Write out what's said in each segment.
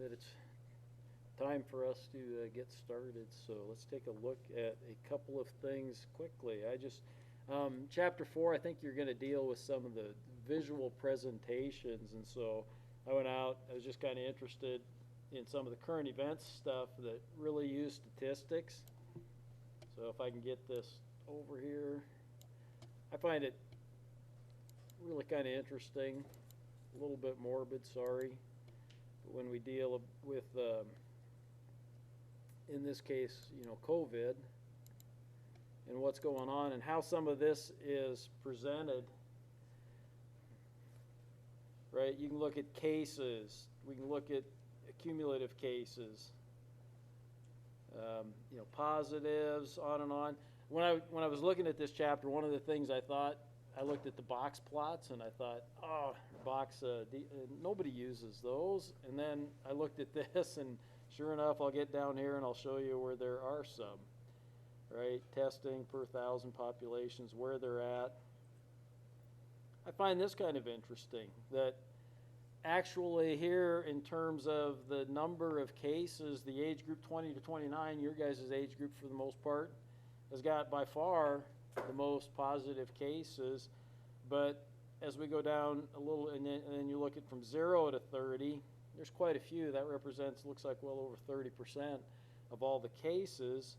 that it's time for us to get started. So let's take a look at a couple of things quickly. Chapter 4, I think you're going to deal with some of the visual presentations. And so I went out, I was just kind of interested in some of the current events stuff that really use statistics. So if I can get this over here, I find it really kind of interesting, a little bit morbid, sorry. But when we deal with, in this case, COVID and what's going on and how some of this is presented, right? You can look at cases, we can look at cumulative cases, positives, on and on. When I was looking at this chapter, one of the things I looked at the box plots and I thought, oh, nobody uses those. And then I looked at this and sure enough, I'll get down here and I'll show you where there are some, right? Testing per thousand populations, where they're at. I find this kind of interesting that actually here in terms of the number of cases, the age group 20 to 29, your guys' age group for the most part, has got by far the most positive cases. But as we go down a little, and then you look at from 0 to 30, there's quite a few. That represents, looks like well over 30% of all the cases.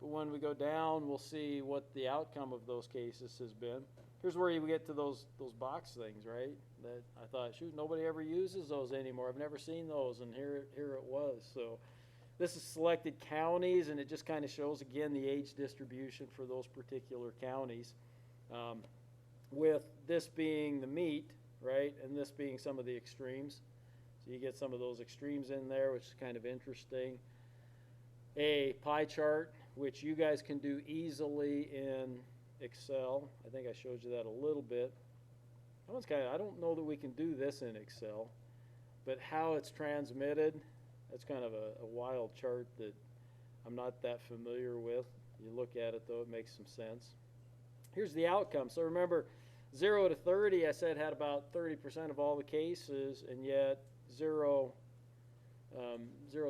But when we go down, we'll see what the outcome of those cases has been. Here's where you get to those box things, right? That I thought, shoot, nobody ever uses those anymore. I've never seen those, and here it was. So this is selected counties, and it just kind of shows, again, the age distribution for those particular counties. With this being the meat, right, and this being some of the extremes. So you get some of those extremes in there, which is kind of interesting. A pie chart, which you guys can do easily in Excel. I think I showed you that a little bit. That one's I don't know that we can do this in Excel, but how it's transmitted, that's kind of a wild chart that I'm not that familiar with. You look at it though, it makes some sense. Here's the outcome. So remember, 0 to 30, I said had about 30% of all the cases, and yet zero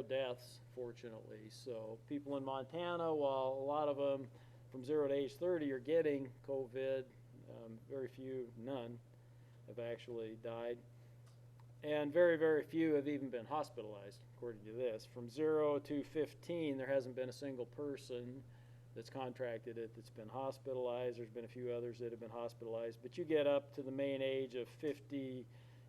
deaths, fortunately. So people in Montana, while a lot of them from 0 to age 30 are getting COVID, very few, none, have actually died. And very, very few have even been hospitalized, according to this. From 0 to 15, there hasn't been a single person that's contracted it that's been hospitalized. There's been a few others that have been hospitalized. But you get up to the main age of 50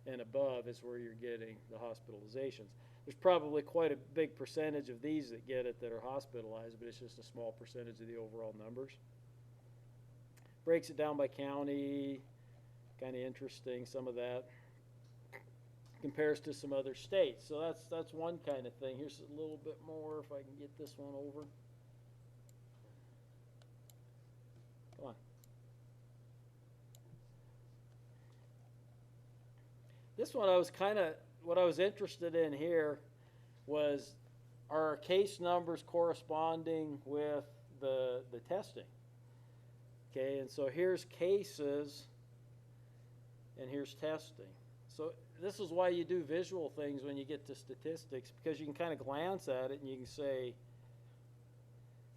and above is where you're getting the hospitalizations. There's probably quite a big percentage of these that get it that are hospitalized, but it's just a small percentage of the overall numbers. Breaks it down by county, kind of interesting, some of that. Compares to some other states. So that's one kind of thing. Here's a little bit more if I can get this one over. Come on. This one what I was interested in here was, are our case numbers corresponding with the testing? Okay, and so here's cases and here's testing. So this is why you do visual things when you get to statistics, because you can kind of glance at it and you can say,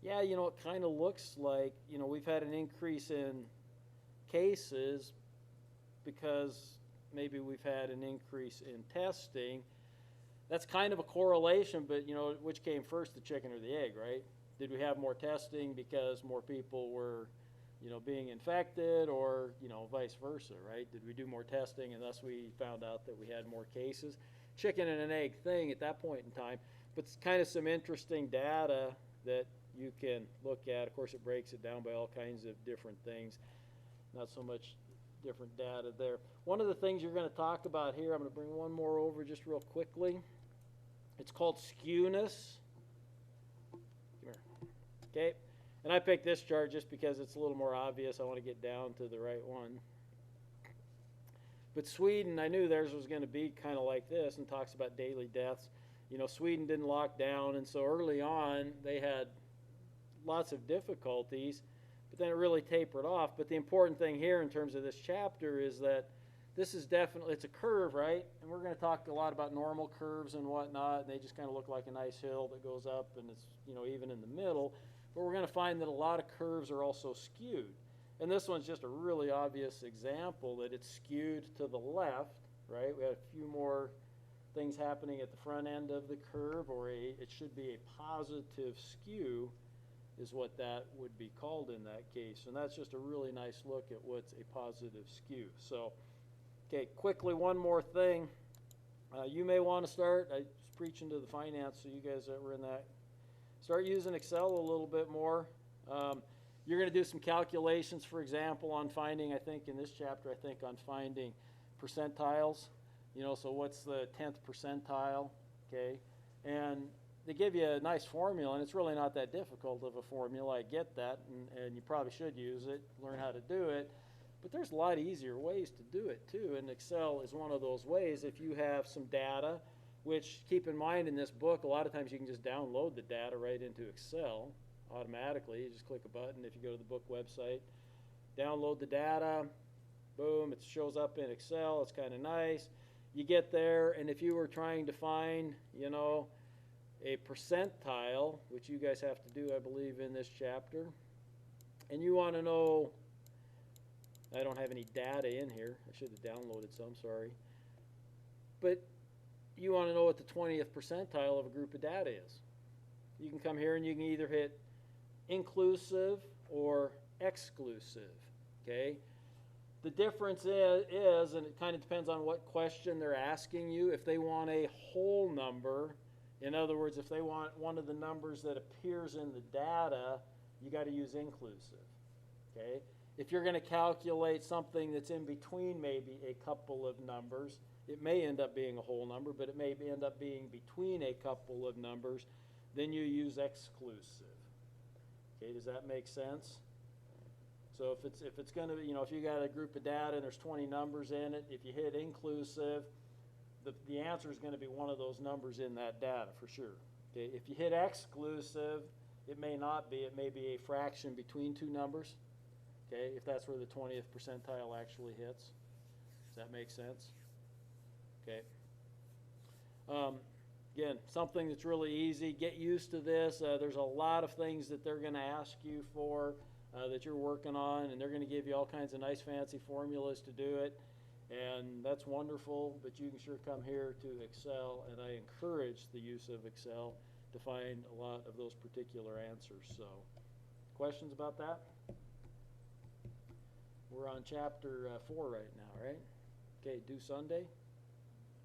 yeah, it kind of looks like, we've had an increase in cases because maybe we've had an increase in testing. That's kind of a correlation, but which came first, the chicken or the egg, right? Did we have more testing because more people were being infected, or vice versa, right? Did we do more testing and thus we found out that we had more cases? Chicken and an egg thing at that point in time, but it's kind of some interesting data that you can look at. Of course, it breaks it down by all kinds of different things, not so much different data there. One of the things you're going to talk about here, I'm going to bring one more over just real quickly. It's called skewness. Come here. Okay. And I picked this chart just because it's a little more obvious. I want to get down to the right one. But Sweden, I knew theirs was going to be kind of like this and talks about daily deaths. Sweden didn't lock down, and so early on they had lots of difficulties, but then it really tapered off. But the important thing here in terms of this chapter is that this is definitely, it's a curve, right? And we're going to talk a lot about normal curves and whatnot, and they just kind of look like a nice hill that goes up and it's, even in the middle. But we're going to find that a lot of curves are also skewed. And this one's just a really obvious example that it's skewed to the left, right? We have a few more things happening at the front end of the curve, or it should be a positive skew is what that would be called in that case. And that's just a really nice look at what's a positive skew. So, okay, quickly, one more thing. You may want to start, I was preaching to the finance, so you guys that were in that, start using Excel a little bit more. You're going to do some calculations, for example, on finding, I think in this chapter, on finding percentiles. So what's the 10th percentile, okay? And they give you a nice formula, and it's really not that difficult of a formula. I get that, and you probably should use it, learn how to do it. But there's a lot easier ways to do it, too, and Excel is one of those ways. If you have some data, which, keep in mind, in this book, a lot of times you can just download the data right into Excel automatically. You just click a button if you go to the book website, download the data, boom, it shows up in Excel. It's kind of nice. You get there, and if you were trying to find, a percentile, which you guys have to do, I believe, in this chapter, and you want to know, I don't have any data in here. I should have downloaded some, sorry. But you want to know what the 20th percentile of a group of data is. You can come here and you can either hit inclusive or exclusive, okay? The difference is, and it kind of depends on what question they're asking you, if they want a whole number, in other words, if they want one of the numbers that appears in the data, you got to use inclusive, okay? If you're going to calculate something that's in between maybe a couple of numbers, it may end up being a whole number, but it may end up being between a couple of numbers, then you use exclusive. Okay, does that make sense? So if it's going to, if you got a group of data and there's 20 numbers in it, if you hit inclusive, the answer is going to be one of those numbers in that data for sure. Okay, if you hit exclusive, it may not be. It may be a fraction between two numbers. Okay, if that's where the 20th percentile actually hits. Does that make sense? Okay. Again, something that's really easy. Get used to this. There's a lot of things that they're going to ask you for that you're working on, and they're going to give you all kinds of nice fancy formulas to do it. And that's wonderful, but you can sure come here to Excel, and I encourage the use of Excel to find a lot of those particular answers. So, questions about that? We're on chapter 4 right now, right? Okay, due Sunday?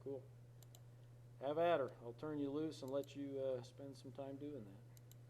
Cool. Have at her. I'll turn you loose and let you spend some time doing that.